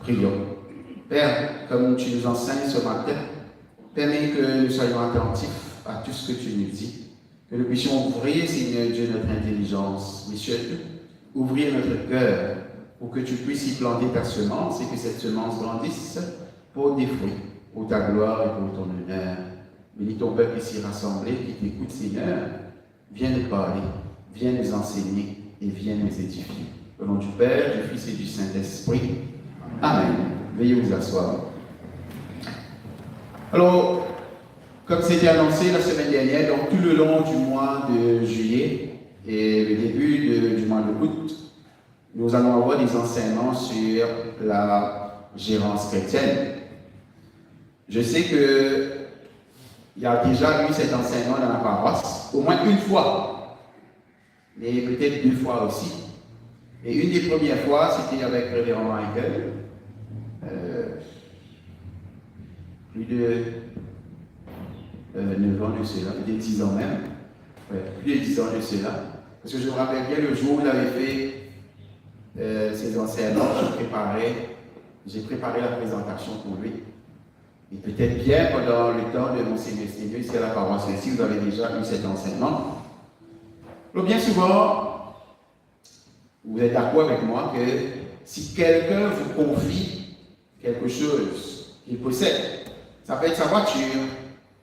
Prions. Père, comme tu nous enseignes ce matin, permets que nous soyons attentifs à tout ce que tu nous dis, que nous puissions ouvrir, Seigneur Dieu, notre intelligence, mais surtout, ouvrir notre cœur pour que tu puisses y planter ta semence et que cette semence grandisse pour des fruits, pour ta gloire et pour ton honneur. Bénis ton peuple ici rassemblé qui t'écoute, Seigneur. Viens nous parler, viens nous enseigner et viens nous édifier. Au nom du Père, du Fils et du Saint-Esprit. Amen. Veuillez vous asseoir. Alors, comme c'était annoncé la semaine dernière, donc tout le long du mois de juillet et le début du mois d'août, nous allons avoir des enseignements sur la gérance chrétienne. Je sais qu'il y a déjà eu cet enseignement dans la paroisse, au moins une fois, mais peut-être 2 fois aussi. Et une des premières fois, c'était avec le révérend Michael, plus de 9 ans de cela, peut-être 10 ans même, plus de 10 ans de cela, parce que je me rappelle bien le jour où il avait fait ses enseignements, j'ai préparé la présentation pour lui. Et peut-être bien pendant le temps de Monseigneur Seigneur, ici à la paroisse ici, vous avez déjà eu cet enseignement. Alors bien souvent, vous êtes d'accord avec moi que si quelqu'un vous confie quelque chose qu'il possède, ça peut être sa voiture,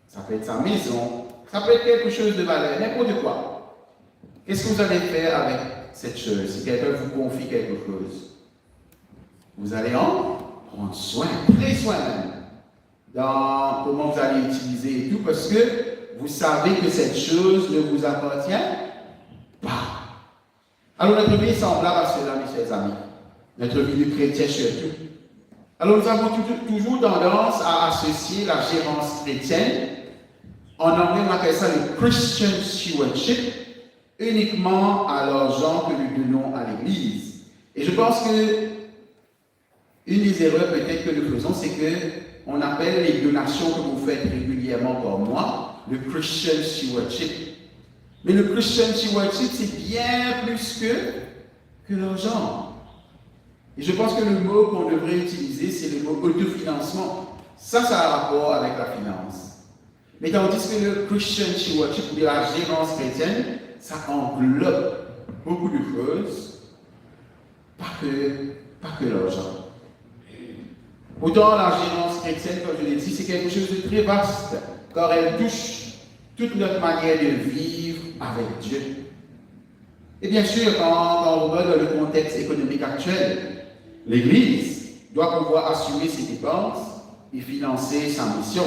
ça peut être sa maison, ça peut être quelque chose de valeur, n'importe quoi. Qu'est-ce que vous allez faire avec cette chose si quelqu'un vous confie quelque chose? Vous allez en prendre soin, très soin même, dans comment vous allez utiliser et tout, parce que vous savez que cette chose ne vous appartient pas. Alors notre vie est semblable à cela, mes chers amis. Notre vie de chrétien surtout. Alors nous avons toujours tendance à associer la gérance chrétienne, en anglais on appelle ça le Christian Stewardship, uniquement à l'argent que nous donnons à l'Église. Et je pense que une des erreurs peut-être que nous faisons, c'est qu'on appelle les donations que vous faites régulièrement par mois le Christian Stewardship. Mais le Christian Stewardship, c'est bien plus que l'argent. Et je pense que le mot qu'on devrait utiliser, c'est le mot autofinancement. Ça a rapport avec la finance. Mais tandis que le Christian Stewardship, ou la gérance chrétienne, ça englobe beaucoup de choses, pas que l'argent. Pourtant, la gérance chrétienne, comme je l'ai dit, c'est quelque chose de très vaste, car elle touche toute notre manière de vivre avec Dieu. Et bien sûr, quand on regarde dans le contexte économique actuel, l'Église doit pouvoir assumer ses dépenses et financer sa mission.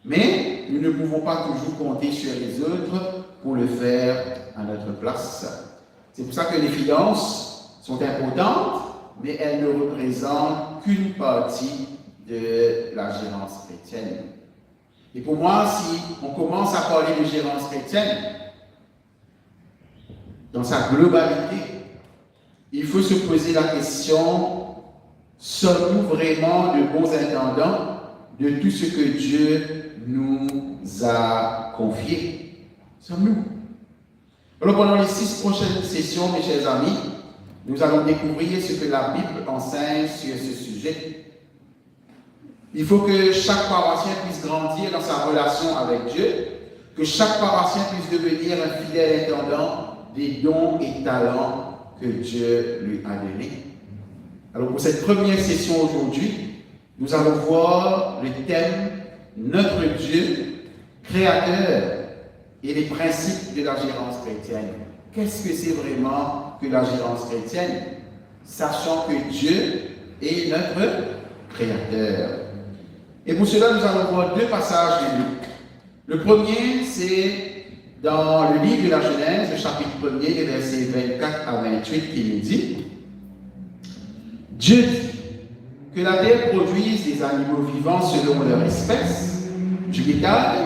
Mais nous ne pouvons pas toujours compter sur les autres pour le faire à notre place. C'est pour ça que les finances sont importantes, mais elles ne représentent qu'une partie de la gérance chrétienne. Et pour moi, si on commence à parler de gérance chrétienne, dans sa globalité, il faut se poser la question, sommes-nous vraiment de bons intendants de tout ce que Dieu nous a confié? Sommes-nous? Alors pendant les 6 prochaines sessions, mes chers amis, nous allons découvrir ce que la Bible enseigne sur ce sujet. Il faut que chaque paroissien puisse grandir dans sa relation avec Dieu, que chaque paroissien puisse devenir un fidèle intendant des dons et talents que Dieu lui a donnés. Alors pour cette première session aujourd'hui, nous allons voir le thème « Notre Dieu, créateur et les principes de la gérance chrétienne ». Qu'est-ce que c'est vraiment que la gérance chrétienne, sachant que Dieu est notre créateur. Et pour cela, nous allons voir 2 passages bibliques. Le premier, c'est dans le livre de la Genèse, le chapitre 1er, les versets 24 à 28, qui nous dit « Dieu dit que la terre produise des animaux vivants selon leur espèce, du bétail,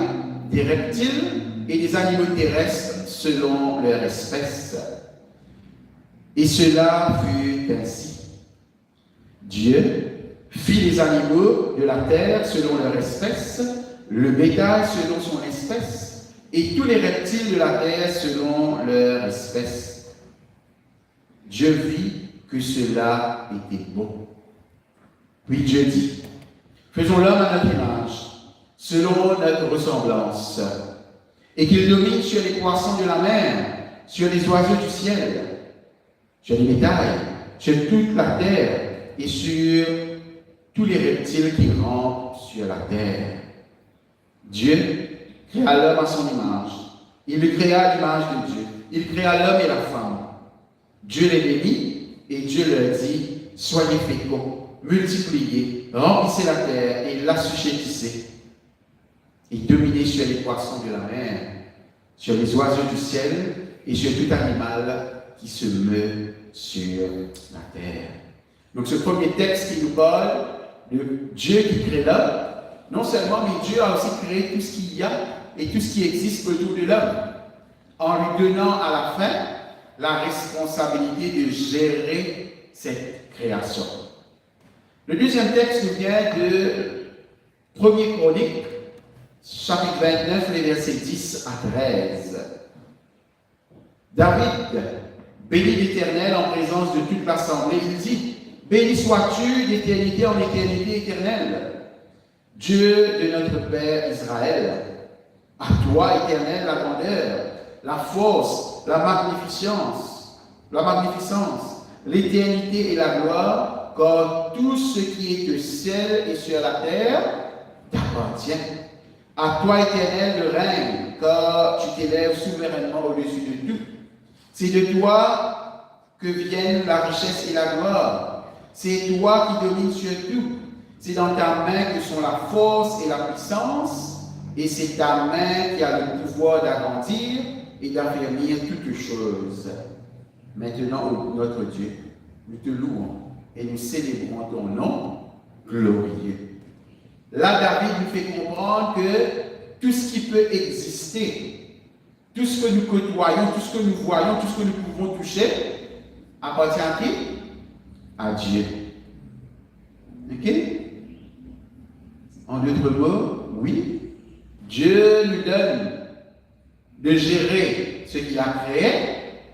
des reptiles et des animaux terrestres selon leur espèce. Et cela fut ainsi. Dieu fit les animaux de la terre selon leur espèce, le bétail selon son espèce, et tous les reptiles de la terre selon leur espèce. Dieu vit que cela était bon. Puis Dieu dit, faisons l'homme à notre image, selon notre ressemblance, et qu'il domine sur les poissons de la mer, sur les oiseaux du ciel, sur les bétails, sur toute la terre et sur tous les reptiles qui rampent sur la terre. Dieu créa l'homme à son image. Il le créa à l'image de Dieu. Il créa l'homme et la femme. Dieu les bénit et Dieu leur dit, soyez féconds, multipliez, remplissez la terre et l'assujettissez. Et dominez sur les poissons de la mer, sur les oiseaux du ciel et sur tout animal qui se meut sur la terre. Donc ce premier texte qui nous parle de Dieu qui crée l'homme, non seulement, mais Dieu a aussi créé tout ce qu'il y a et tout ce qui existe autour de l'homme, en lui donnant à la fin la responsabilité de gérer cette création. Le deuxième texte nous vient de 1er Chronique, chapitre 29, les versets 10 à 13. David bénit l'Éternel en présence de toute l'assemblée. Il dit, béni sois-tu d'éternité en éternité éternelle, Dieu de notre Père Israël. À toi, Éternel, la grandeur, la force, la magnificence, l'éternité et la gloire, car tout ce qui est de ciel et sur la terre t'appartient. À toi, Éternel, le règne, car tu t'élèves souverainement au-dessus de tout. C'est de toi que viennent la richesse et la gloire. C'est toi qui domines sur tout. C'est dans ta main que sont la force et la puissance, et c'est ta main qui a le pouvoir d'agrandir et d'affermir toutes choses. Maintenant, notre Dieu, nous te louons et nous célébrons ton nom glorieux. Là, David nous fait comprendre que tout ce qui peut exister, tout ce que nous côtoyons, tout ce que nous voyons, tout ce que nous pouvons toucher, appartient à qui? À Dieu. Ok? En d'autres mots, oui, Dieu nous donne de gérer ce qu'il a créé,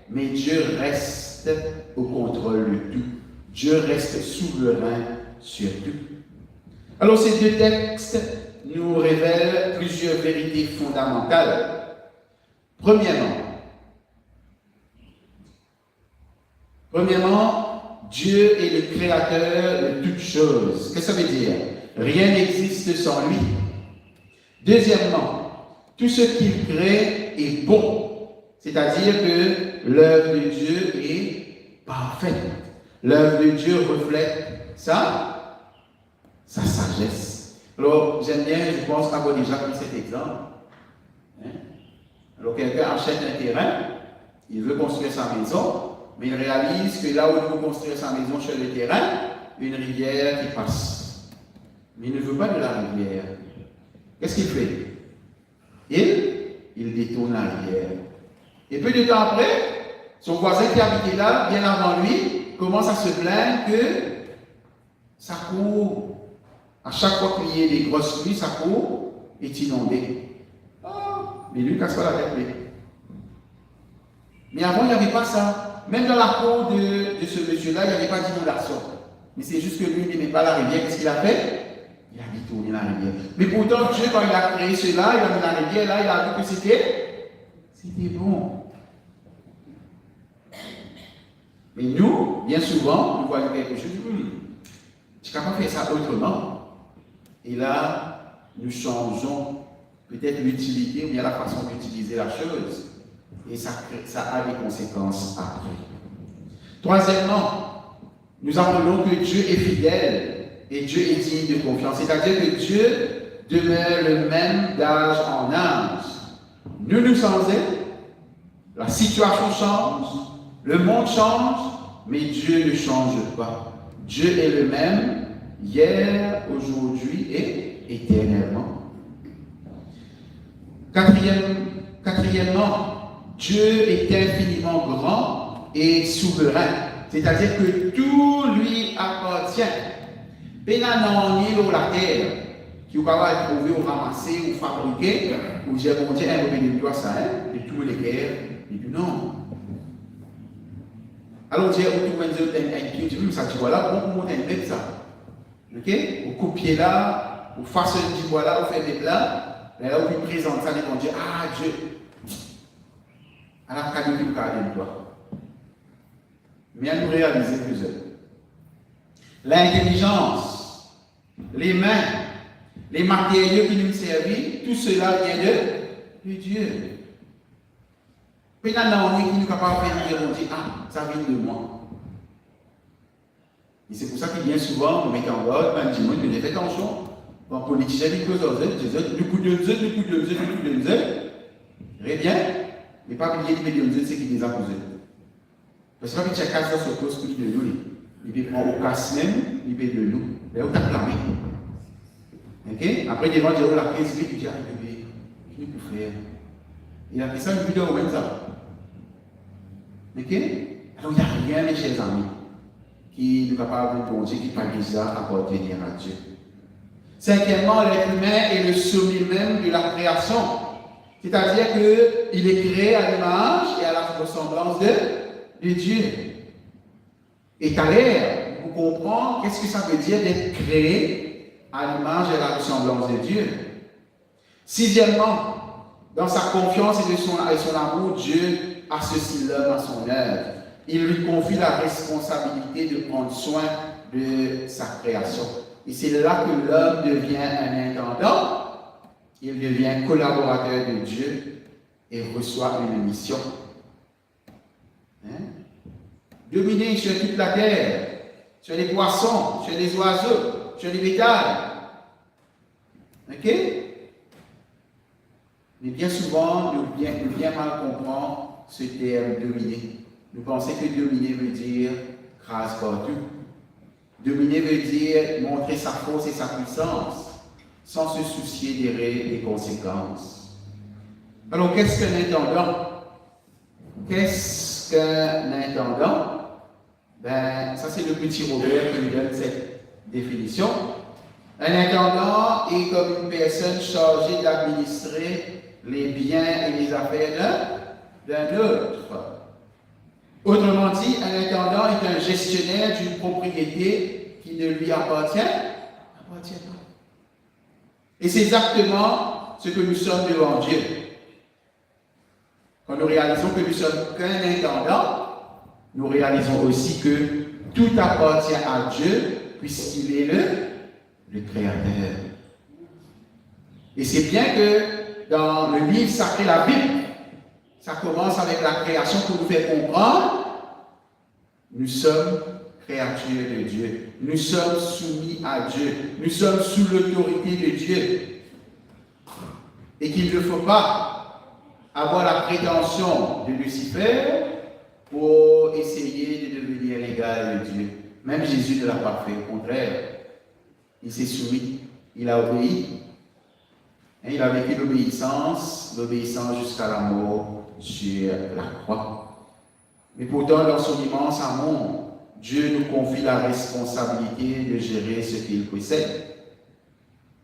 mais Dieu reste au contrôle de tout. Dieu reste souverain sur tout. Alors ces deux textes nous révèlent plusieurs vérités fondamentales. Premièrement, Dieu est le créateur de toutes choses. Qu'est-ce que ça veut dire? Rien n'existe sans lui. Deuxièmement, tout ce qu'il crée est bon. C'est-à-dire que l'œuvre de Dieu est parfaite. L'œuvre de Dieu reflète sa sagesse. Alors, j'aime bien, je pense avoir déjà pris cet exemple. Alors, quelqu'un achète un terrain, il veut construire sa maison, mais il réalise que là où il veut construire sa maison sur le terrain, une rivière qui passe. Mais il ne veut pas de la rivière. Qu'est-ce qu'il fait? Il détourne la rivière. Et peu de temps après, son voisin qui habitait là, bien avant lui, commence à se plaindre que sa cour, à chaque fois qu'il y ait des grosses pluies, sa cour est inondée. Mais lui, il ne casse pas la tête. Mais avant, il n'y avait pas ça. Même dans la cour de ce monsieur-là, il n'y avait pas d'inondation. Mais c'est juste que lui, il n'aimait pas la rivière. Qu'est-ce qu'il a fait? Il a détourné la rivière. Mais pourtant, Dieu, quand il a créé cela, il a mis la rivière là, il a vu que c'était bon. Mais nous, bien souvent, nous voyons quelque chose, je suis capable de faire ça autrement. Et là, nous changeons peut-être l'utilité ou bien la façon d'utiliser la chose. Et ça a des conséquences après. Troisièmement, nous apprenons que Dieu est fidèle et Dieu est digne de confiance. C'est-à-dire que Dieu demeure le même d'âge en âge. Nous changeons, la situation change, le monde change, mais Dieu ne change pas. Dieu est le même hier, aujourd'hui et éternellement. Quatrièmement, Dieu est infiniment grand et souverain. C'est-à-dire que tout lui appartient. Pénanon ou la terre, qui va être trouvé ou ramassé ou fabriqué, ou j'ai monté un peu de toi ça, de tous les guerres, et du non. Alors j'ai autour de un pied, tu dis, ça tu vois là, on monte un peu ça. Ok? Vous copiez là, vous façonnez du bois là, vous faites des plats, et là vous présentez ça, et vous dites, ah Dieu, à la cadeau du cadre de toi. Mais nous réaliser que l'intelligence, les mains, les matériaux qui nous servent, tout cela vient de Dieu. Puis là, on est qui nous capable de dire, on dit, ah, ça vient de moi. Et c'est pour ça que bien souvent, on met en ordre, on dit, moi, je fais attention. Quand les politiciens disent que nous coup de zèle, très bien, mais pas oublier que les c'est qui les accusent. Parce que quand tu as cassé sur cause de nous, il peut prendre au casse même, il peut de nous. Mais on t'a clamé. Ok? Après, devant Dieu, la crise, tu dis, ah, bébé, qu'est-ce que tu peux faire? Il a fait ça une vidéo comme ça. Ok? Alors, il n'y a rien, mes chers amis, qui est capable de plonger, qui pas déjà appartenir à Dieu. Cinquièmement, l'être humain est le sommet même de la création. C'est-à-dire qu'il est créé à l'image et à la ressemblance de Dieu. Et à l'air, vous comprenez qu'est-ce que ça veut dire d'être créé à l'image et à la ressemblance de Dieu. Sixièmement, dans sa confiance et son amour, Dieu associe l'homme à son œuvre. Il lui confie la responsabilité de prendre soin de sa création. Et c'est là que l'homme devient un intendant, il devient collaborateur de Dieu et reçoit une mission. Hein? Dominer sur toute la terre, sur les poissons, sur les oiseaux, sur les bétails. Ok? Mais bien souvent, nous bien mal comprendre ce terme dominer. Nous pensons que dominer veut dire grâce partout. Dominer veut dire montrer sa force et sa puissance, sans se soucier des conséquences. Alors, qu'est-ce qu'un intendant? Qu'est-ce qu'un intendant? Ben, ça c'est le petit Robert qui nous donne cette définition. Un intendant est comme une personne chargée d'administrer les biens et les affaires d'un autre. Autrement dit, un intendant est un gestionnaire d'une propriété qui ne lui appartient pas. Et c'est exactement ce que nous sommes devant Dieu. Quand nous réalisons que nous sommes qu'un intendant, nous réalisons aussi que tout appartient à Dieu, puisqu'il est le Créateur. Et c'est bien que dans le livre sacré, la Bible, ça commence avec la création pour nous faire comprendre. Nous sommes créatures de Dieu. Nous sommes soumis à Dieu. Nous sommes sous l'autorité de Dieu. Et qu'il ne faut pas avoir la prétention de Lucifer pour essayer de devenir l'égal de Dieu. Même Jésus ne l'a pas fait. Au contraire, il s'est soumis. Il a obéi. Et il a vécu l'obéissance jusqu'à la mort sur la croix. Mais pourtant, dans son immense amour, Dieu nous confie la responsabilité de gérer ce qu'il possède.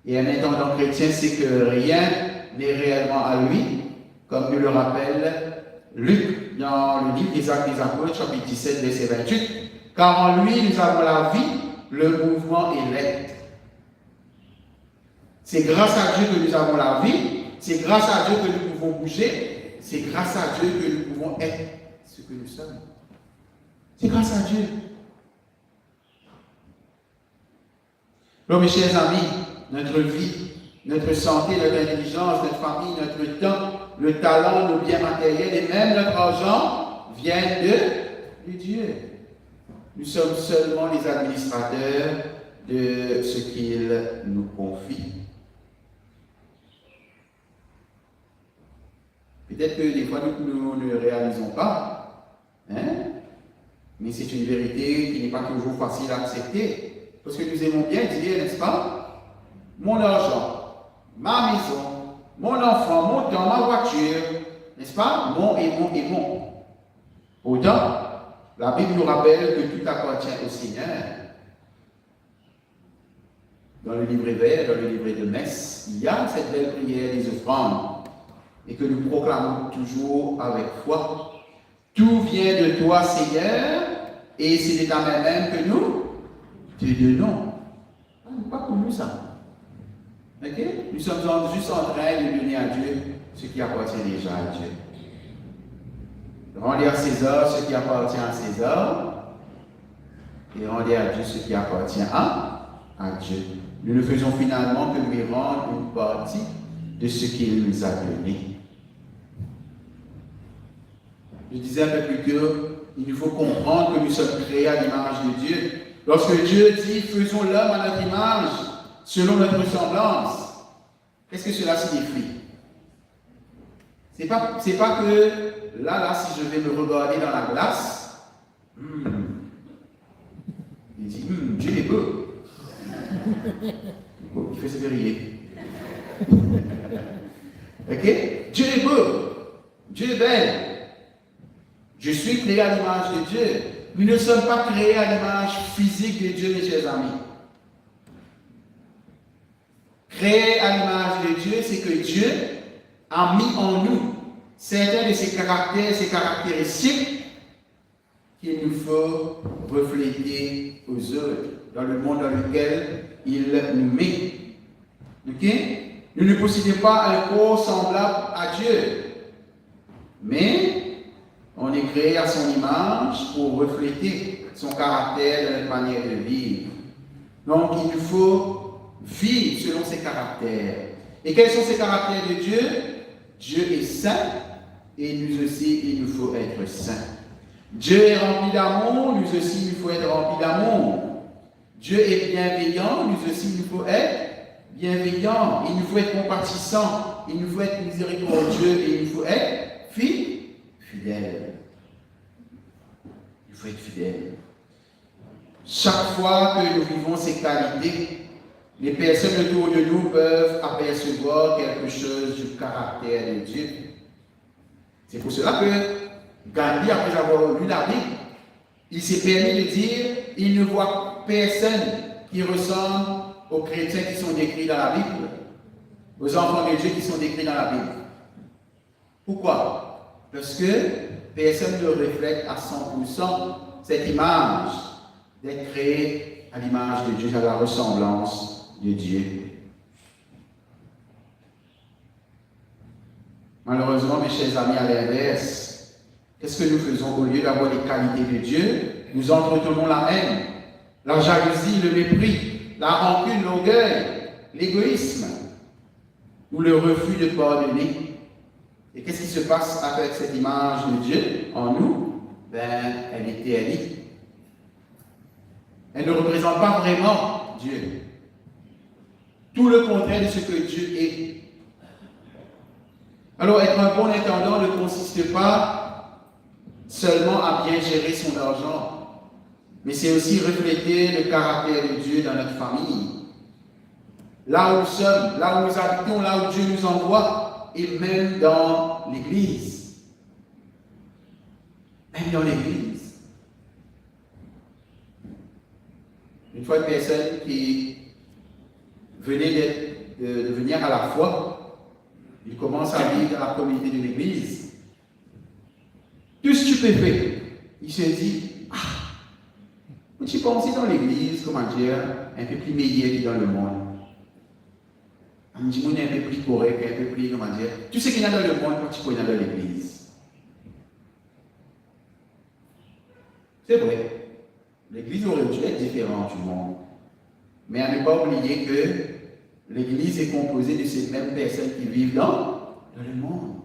Et un intendant chrétien sait que rien n'est réellement à lui, comme nous le rappelle Luc dans le livre des Actes des Apôtres, chapitre 17, verset 28. Car en lui, nous avons la vie, le mouvement et l'être. C'est grâce à Dieu que nous avons la vie, c'est grâce à Dieu que nous pouvons bouger, c'est grâce à Dieu que nous pouvons être ce que nous sommes. C'est grâce à Dieu. Alors mes chers amis, notre vie, notre santé, notre intelligence, notre famille, notre temps, le talent, nos biens matériels et même notre argent viennent de Dieu. Nous sommes seulement les administrateurs de ce qu'il nous confie. Peut-être que des fois nous ne réalisons pas, hein? Mais c'est une vérité qui n'est pas toujours facile à accepter. Parce que nous aimons bien dire, n'est-ce pas? Mon argent, ma maison, mon enfant, mon temps, ma voiture, n'est-ce pas? Mon et mon et mon. Pourtant, la Bible nous rappelle que tout appartient au Seigneur. Dans le livret vert, dans le livret de messe, il y a cette belle prière des offrandes et que nous proclamons toujours avec foi. Tout vient de toi, Seigneur, et c'est de ta main même que nous te donnons. Pas pour nous ça. Ok? Nous sommes juste en train de donner à Dieu ce qui appartient déjà à Dieu. Rendez à César ce qui appartient à César et rendez à Dieu ce qui appartient à Dieu. Nous ne faisons finalement que lui rendre une partie de ce qu'il nous a donné. Je disais un peu plus tôt, il nous faut comprendre que nous sommes créés à l'image de Dieu. Lorsque Dieu dit, faisons l'homme à notre image, selon notre ressemblance, qu'est-ce que cela signifie? C'est pas que là, si je vais me regarder dans la glace, il dit, Dieu est beau. Il fait se vérifier. Ok? Dieu est beau. Dieu est belle. Je suis créé à l'image de Dieu. Nous ne sommes pas créés à l'image physique de Dieu, mes chers amis. Créé à l'image de Dieu, c'est que Dieu a mis en nous certains de ses caractères, ses caractéristiques qu'il nous faut refléter aux autres, dans le monde dans lequel il nous met. Ok? Nous ne possédons pas un corps semblable à Dieu, mais on est créé à son image pour refléter son caractère dans notre manière de vivre. Donc, il nous faut vivre selon ses caractères. Et quels sont ces caractères de Dieu? Dieu est saint et nous aussi, il nous faut être saints. Dieu est rempli d'amour, nous aussi, il nous faut être remplis d'amour. Dieu est bienveillant, nous aussi, il nous faut être bienveillants. Il nous faut être compatissants, il nous faut être miséricordieux et il nous faut être fidèle. Il faut être fidèle. Chaque fois que nous vivons ces qualités, les personnes autour de nous peuvent apercevoir quelque chose du caractère de Dieu. C'est pour cela que Gandhi, après avoir lu la Bible, il s'est permis de dire il ne voit personne qui ressemble aux chrétiens qui sont décrits dans la Bible, aux enfants de Dieu qui sont décrits dans la Bible. Pourquoi? Parce que personne ne reflète à 100% cette image d'être créé à l'image de Dieu, à la ressemblance de Dieu. Malheureusement, mes chers amis, à l'inverse, qu'est-ce que nous faisons? Au lieu d'avoir les qualités de Dieu, nous entretenons la haine, la jalousie, le mépris, la rancune, l'orgueil, l'égoïsme ou le refus de pardonner. Et qu'est-ce qui se passe avec cette image de Dieu en nous? Elle est ternie. Elle ne représente pas vraiment Dieu. Tout le contraire de ce que Dieu est. Alors, être un bon intendant ne consiste pas seulement à bien gérer son argent, mais c'est aussi refléter le caractère de Dieu dans notre famille. Là où nous sommes, là où nous habitons, là où Dieu nous envoie, et même dans l'Église. Même dans l'Église. Une fois, une personne qui venait de venir à la foi, il commence à vivre dans la communauté de l'Église. Tout stupéfait. Il se dit, tu penses dans l'Église, comment dire, un peu plus meilleur que dans le monde. On me dit, on est un peu plus correct, un peu plus, comment dire, tout ce qu'il y a dans le monde, quand tu connais dans l'Église. C'est vrai. L'Église aurait dû être différente du monde. Mais à ne pas oublier que l'Église est composée de ces mêmes personnes qui vivent dans le monde.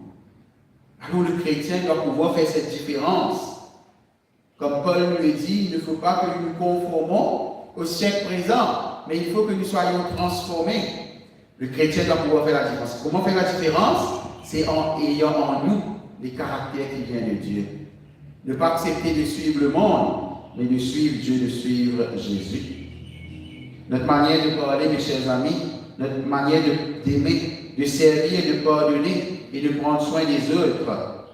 Alors le chrétien doit pouvoir faire cette différence. Comme Paul nous le dit, il ne faut pas que nous nous conformons au siècle présent, mais il faut que nous soyons transformés. Le chrétien doit pouvoir faire la différence. Comment faire la différence? C'est en ayant en nous les caractères qui viennent de Dieu. Ne pas accepter de suivre le monde, mais de suivre Dieu, de suivre Jésus. Notre manière de parler, mes chers amis, notre manière d'aimer, de servir, de pardonner et de prendre soin des autres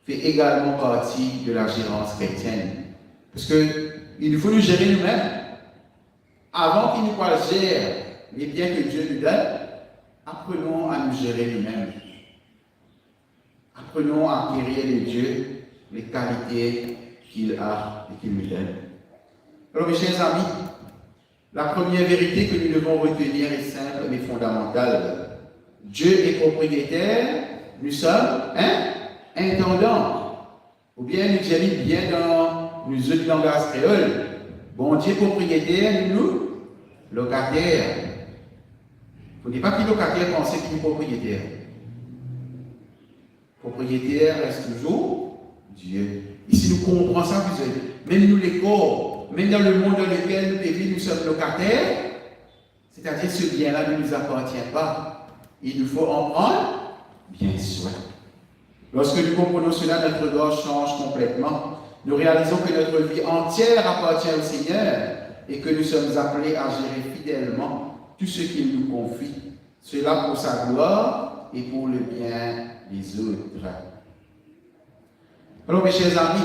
fait également partie de la gérance chrétienne. Parce qu'il nous faut nous gérer nous-mêmes. Avant qu'il nous gère les biens que Dieu nous donne, apprenons à nous gérer nous-mêmes. Apprenons à acquérir de Dieu les qualités qu'il a et qu'il nous donne. Alors mes chers amis, La première vérité que nous devons retenir est simple mais fondamentale. Dieu est propriétaire, nous sommes intendants. Ou bien nous disons bien dans nos autres langages créoles. Bon Dieu propriétaire, nous locataires. Il ne faut pas que locataire pense qu'il est propriétaire. Propriétaire reste toujours Dieu. Et si nous comprenons ça, même nous les corps, même dans le monde dans lequel nous vivons, nous sommes locataires, c'est-à-dire ce bien-là ne nous appartient pas. Il nous faut en prendre bien soin. Lorsque nous comprenons cela, notre gorge change complètement. Nous réalisons que notre vie entière appartient au Seigneur et que nous sommes appelés à gérer fidèlement tout ce qu'il nous confie. Cela pour sa gloire et pour le bien des autres. Alors mes chers amis,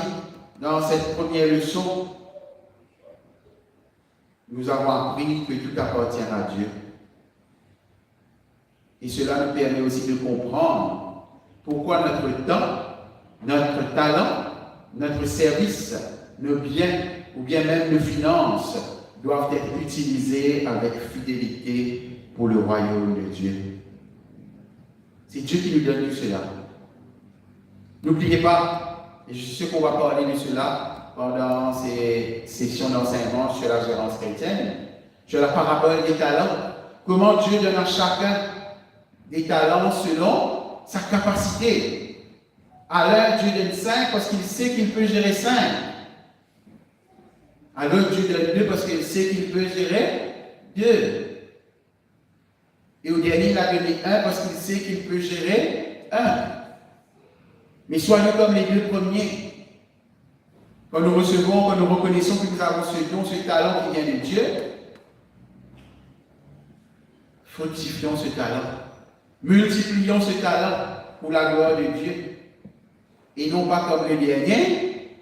dans cette première leçon, nous avons appris que tout appartient à Dieu. Et cela nous permet aussi de comprendre pourquoi notre temps, notre talent, notre service, nos biens ou bien même nos finances doivent être utilisés avec fidélité pour le royaume de Dieu. C'est Dieu qui nous donne tout cela. N'oubliez pas, et je suis sûr qu'on va parler de cela pendant ces sessions d'enseignement sur la gérance chrétienne, sur la parabole des talents, comment Dieu donne à chacun des talents selon sa capacité. À l'un, Dieu donne 5 parce qu'il sait qu'il peut gérer 5. À l'autre, Dieu donne 2 parce qu'il sait qu'il peut gérer 2. Et au dernier, il a donné 1 parce qu'il sait qu'il peut gérer 1. Mais soyons comme les 2 premiers. Quand nous recevons, quand nous reconnaissons que nous avons ce don, ce talent qui vient de Dieu, fructifions ce talent. Multiplions ce talent pour la gloire de Dieu. Et non pas comme le dernier.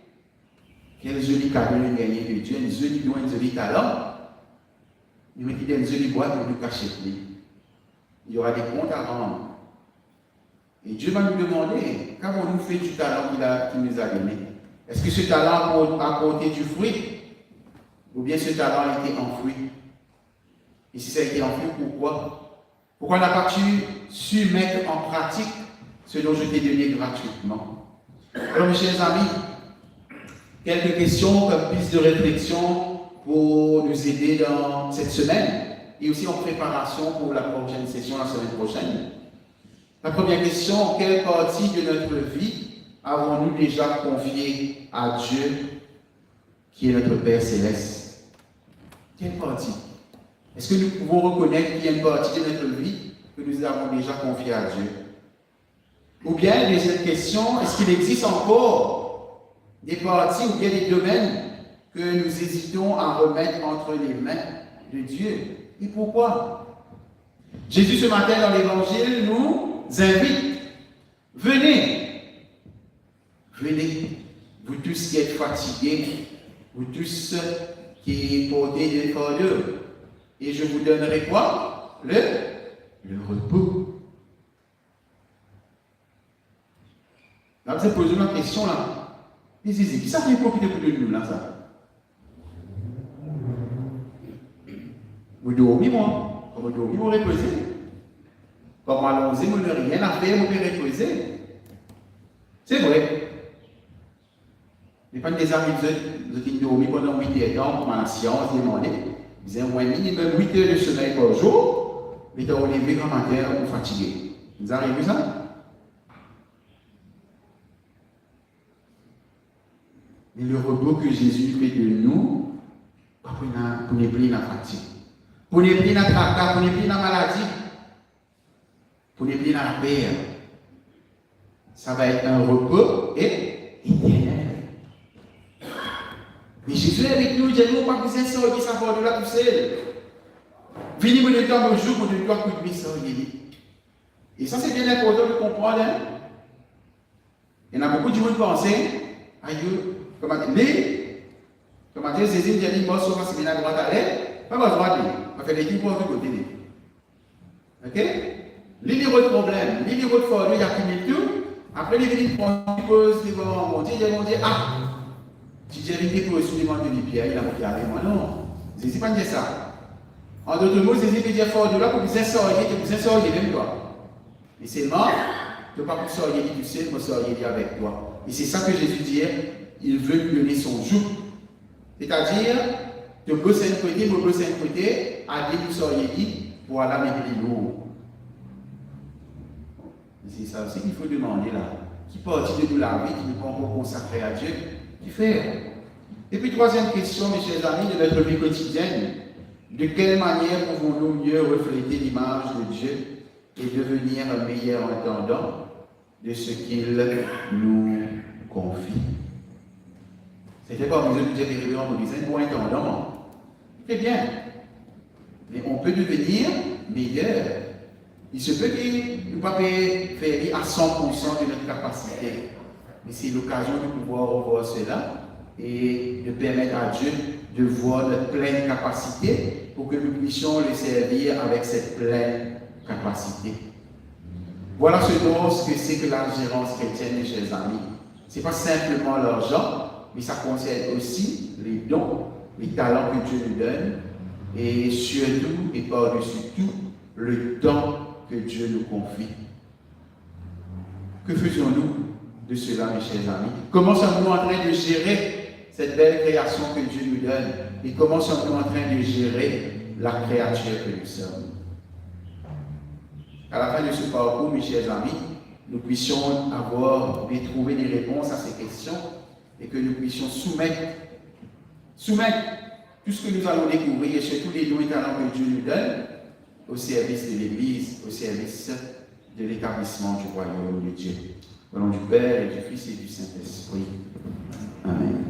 Quel joli cadeau le dernier de Dieu, un joli don, un joli talent. Il me dit une jolie boîte, mais nous cacher plus. Il y aura des comptes à rendre. Et Dieu va nous demander, qu'avons-nous fait du talent qu'il nous a donné? Est-ce que ce talent a porté du fruit? Ou bien ce talent a été enfoui? Et si ça a été enfoui, pourquoi? Pourquoi on n'a pas su mettre en pratique ce dont je t'ai donné gratuitement? Alors mes chers amis, quelques questions comme piste de réflexion pour nous aider dans cette semaine et aussi en préparation pour la prochaine session la semaine prochaine. La première question, quelle partie de notre vie avons-nous déjà confiée à Dieu qui est notre Père Céleste? Quelle partie? Est-ce que nous pouvons reconnaître qu'il y a une partie de notre vie que nous avons déjà confiée à Dieu? Ou bien, deuxième question, est-ce qu'il existe encore des parties ou bien des domaines que nous hésitons à remettre entre les mains de Dieu? Et pourquoi? Jésus, ce matin, dans l'Évangile, nous invite. Venez, vous tous qui êtes fatigués, vous tous qui portez des fardeaux. Et je vous donnerai quoi? Le repos. Là, vous avez posé une question là. Qui ça vient profiter de nous là, ça? Vous dormez, moi. Quand vous dormez, vous reposez. Quand vous allongez, vous n'avez rien à faire, vous pouvez reposer. C'est vrai. Il n'y a pas des amis qui dorment pendant 8 heures de temps pour la science, demander. Ils ont un minimum 8 heures de sommeil par jour, mais ils ont levé grand matin ou fatigué. Vous avez vu ça? Mais le repos que Jésus fait de nous, pas pour ne plus la fatigue, pour ne plus la tracas, pour ne plus la maladie, pour ne plus la paix. Ça va être un repos et éternel. Mais Jésus est avec nous, il dit, nous, pas besoin de sortir sa porte de là tout seul. Venez vous le temps au jour où nous doit couper ça, il dit. Et ça, c'est bien important de comprendre. Hein? Il y en a beaucoup de gens qui pensent, aïe, comment dire, Jésus dit, moi, sauf à ce qu'il a droit d'aller, pas besoin de lui. On va faire l'équipe pour de côté. Ok? L'île de votre problème, l'île de votre fardeau, il y a accumulé tout. Après, les villes posent, ils vont monter, ils vont dire, ah, si j'ai été pour le soulèvement de l'Ipia, il a monté avec moi. Non, Jésus pas dit ça. En d'autres mots, c'est dire fort de là pour vous sortir même toi. Et c'est mort, tu ne peux pas pour sortir du ciel, pour sortir avec toi. Et c'est ça que Jésus dit, il veut lui donner son joug. C'est-à-dire, tu peux bosser un côté, à dire que sortir pour aller mettre les lourds. C'est ça aussi qu'il faut demander là. Qui partit de nous la vie, qui nous prend pour consacrer à Dieu, qui fait. Et puis, troisième question, mes chers amis, de notre vie quotidienne. De quelle manière pouvons-nous mieux refléter l'image de Dieu et devenir un meilleur entendant de ce qu'il nous confie? C'était pas besoin de dire des révérends pour un bon intendant. Très bien. Mais on peut devenir meilleur. Il se peut que nous ne pouvons pas faire à 100% de notre capacité. Mais c'est l'occasion de pouvoir revoir cela et de permettre à Dieu de voir notre pleine capacité pour que nous puissions le servir avec cette pleine capacité. Voilà ce que c'est que la gérance chrétienne, mes chers amis. Ce n'est pas simplement l'argent, mais ça concerne aussi les dons, les talents que Dieu nous donne, et surtout et par-dessus tout, le temps que Dieu nous confie. Que faisons-nous de cela, mes chers amis? Comment sommes-nous en train de gérer cette belle création que Dieu nous donne? Et comment sommes-nous en train de gérer la créature que nous sommes? À la fin de ce parcours, mes chers amis, nous puissions trouver des réponses à ces questions et que nous puissions soumettre tout ce que nous allons découvrir et surtout les dons et talents que Dieu nous donne au service de l'Église, au service de l'établissement du royaume de Dieu. Au nom du Père et du Fils et du Saint-Esprit. Amen.